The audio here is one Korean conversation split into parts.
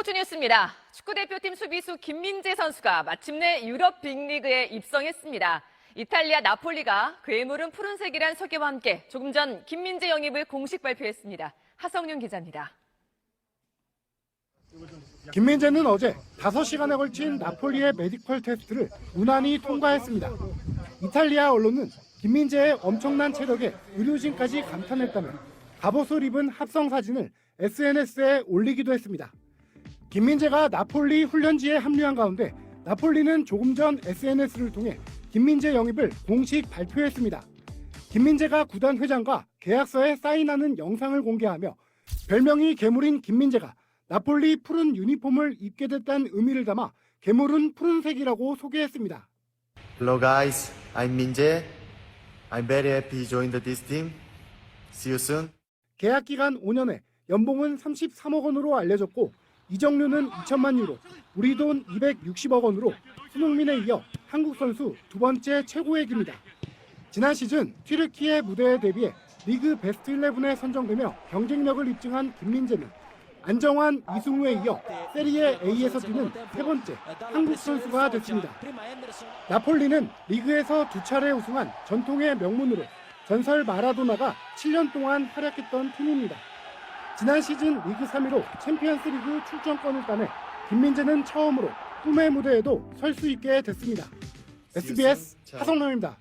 스포츠 뉴스입니다. 축구대표팀 수비수 김민재 선수가 마침내 유럽 빅리그에 입성했습니다. 이탈리아 나폴리가 괴물은 푸른색이란 소개와 함께 조금 전 김민재 영입을 공식 발표했습니다. 하성윤 기자입니다. 김민재는 어제 5시간에 걸친 나폴리의 메디컬 테스트를 무난히 통과했습니다. 이탈리아 언론은 김민재의 엄청난 체력에 의료진까지 감탄했다며 갑옷을 입은 합성 사진을 SNS에 올리기도 했습니다. 김민재가 나폴리 훈련지에 합류한 가운데 나폴리는 조금 전 SNS를 통해 김민재 영입을 공식 발표했습니다. 김민재가 구단 회장과 계약서에 사인하는 영상을 공개하며 별명이 괴물인 김민재가 나폴리 푸른 유니폼을 입게 됐다는 의미를 담아 괴물은 푸른색이라고 소개했습니다. Hello guys, I'm Minjae. I'm very happy to join this team. See you soon. 계약 기간 5년에 연봉은 33억 원으로 알려졌고 이적료는 2천만 유로, 우리 돈 260억 원으로 손흥민에 이어 한국 선수 두 번째 최고액입니다. 지난 시즌 튀르키예 무대에 대비해 리그 베스트 11에 선정되며 경쟁력을 입증한 김민재는 안정환, 이승우에 이어 세리에 A에서 뛰는 세 번째 한국 선수가 됐습니다. 나폴리는 리그에서 2차례 우승한 전통의 명문으로 전설 마라도나가 7년 동안 활약했던 팀입니다. 지난 시즌 리그 3위로 챔피언스 리그 출전권을 따내 김민재는 처음으로 꿈의 무대에도 설 수 있게 됐습니다. SBS 하성룡입니다.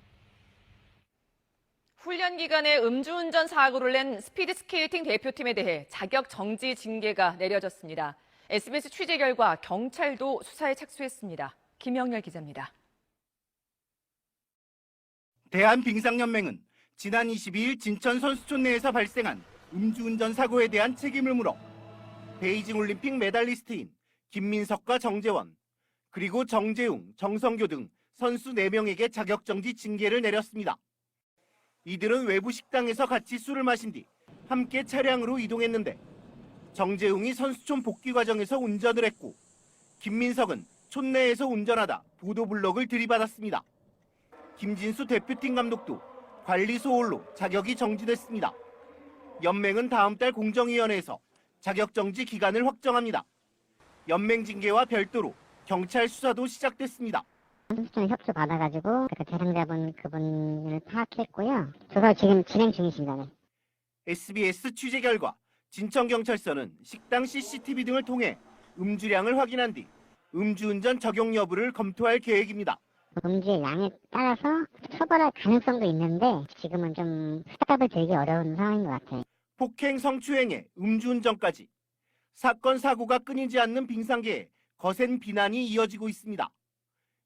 훈련 기간에 음주운전 사고를 낸 스피드스케이팅 대표팀에 대해 자격 정지 징계가 내려졌습니다. SBS 취재 결과 경찰도 수사에 착수했습니다. 김영렬 기자입니다. 대한빙상연맹은 지난 22일 진천 선수촌 내에서 발생한 음주운전 사고에 대한 책임을 물어 베이징 올림픽 메달리스트인 김민석과 정재원, 그리고 정재웅, 정성교 등 선수 4명에게 자격정지 징계를 내렸습니다. 이들은 외부 식당에서 같이 술을 마신 뒤 함께 차량으로 이동했는데 정재웅이 선수촌 복귀 과정에서 운전을 했고 김민석은 촌내에서 운전하다 보도블럭을 들이받았습니다. 김진수 대표팀 감독도 관리 소홀로 자격이 정지됐습니다. 연맹은 다음 달 공정위원회에서 자격정지 기간을 확정합니다. 연맹 징계와 별도로 경찰 수사도 시작됐습니다. 선수촌 협조 받아가지고 그 대상자분 그분을 파악했고요. 조사 지금 진행 중이십니다. 네. SBS 취재 결과 진천경찰서는 식당 CCTV 등을 통해 음주량을 확인한 뒤 음주운전 적용 여부를 검토할 계획입니다. 음주의 양에 따라서 처벌할 가능성도 있는데 지금은 좀 수답을 들기 어려운 상황인 것 같아요. 폭행, 성추행에 음주운전까지 사건 사고가 끊이지 않는 빙상계에 거센 비난이 이어지고 있습니다.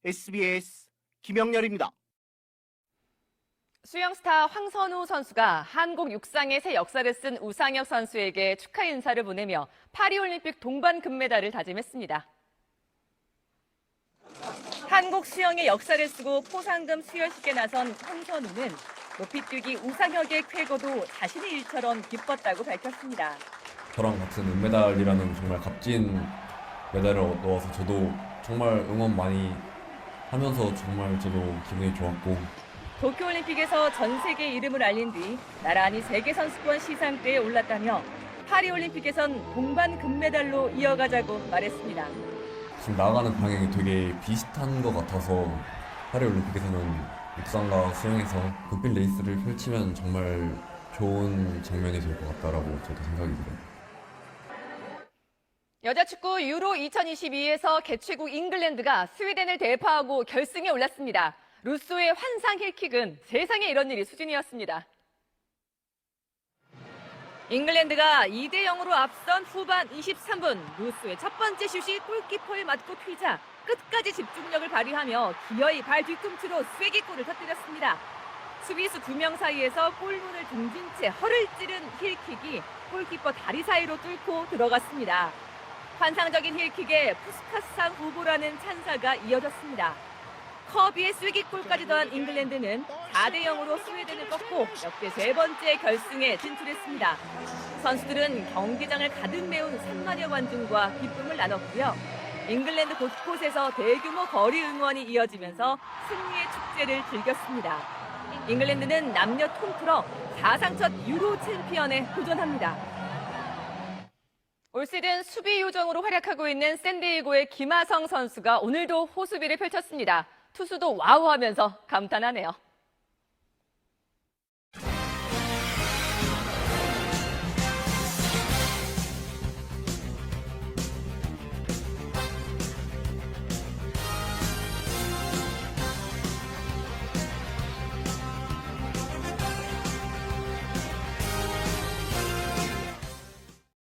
SBS 김영렬입니다. 수영 스타 황선우 선수가 한국 육상의 새 역사를 쓴 우상혁 선수에게 축하 인사를 보내며 파리올림픽 동반 금메달을 다짐했습니다. 한국 수영의 역사를 쓰고 포상금 수여식에 나선 황선우는 높이뛰기 우상혁의 쾌거도 자신의 일처럼 기뻤다고 밝혔습니다. 저랑 같은 은메달이라는 정말 값진 메달을 얻어서 저도 정말 응원 많이 하면서 정말 저도 기분이 좋았고, 도쿄올림픽에서 전 세계 이름을 알린 뒤 나란히 세계선수권 시상대에 올랐다며 파리올림픽에선 동반 금메달로 이어가자고 말했습니다. 지금 나아가는 방향이 되게 비슷한 것 같아서 파리올림픽에서는 육상과 수영에서 금빛 레이스를 펼치면 정말 좋은 장면이 될 것 같다라고 저도 생각이 들어요. 여자 축구 유로 2022에서 개최국 잉글랜드가 스웨덴을 대파하고 결승에 올랐습니다. 루소의 환상 힐킥은 세상에 이런 일이 수준이었습니다. 잉글랜드가 2대0으로 앞선 후반 23분 루소의 첫 번째 슛이 골키퍼에 맞고 튀자 끝까지 집중력을 발휘하며 기어이 발 뒤꿈치로 쐐기골을 터뜨렸습니다. 수비수 2명 사이에서 골문을 등진 채 허를 찌른 힐킥이 골키퍼 다리 사이로 뚫고 들어갔습니다. 환상적인 힐킥에 푸스카스상 후보라는 찬사가 이어졌습니다. 커비의 쐐기골까지 더한 잉글랜드는 4대0으로 스웨덴을 꺾고 역대 3번째 결승에 진출했습니다. 선수들은 경기장을 가득 메운 3만여 관중과 기쁨을 나눴고요. 잉글랜드 곳곳에서 대규모 거리 응원이 이어지면서 승리의 축제를 즐겼습니다. 잉글랜드는 남녀 통틀어 사상 첫 유로 챔피언에 도전합니다. 올 시즌 수비 요정으로 활약하고 있는 샌디에이고의 김하성 선수가 오늘도 호수비를 펼쳤습니다. 투수도 와우하면서 감탄하네요.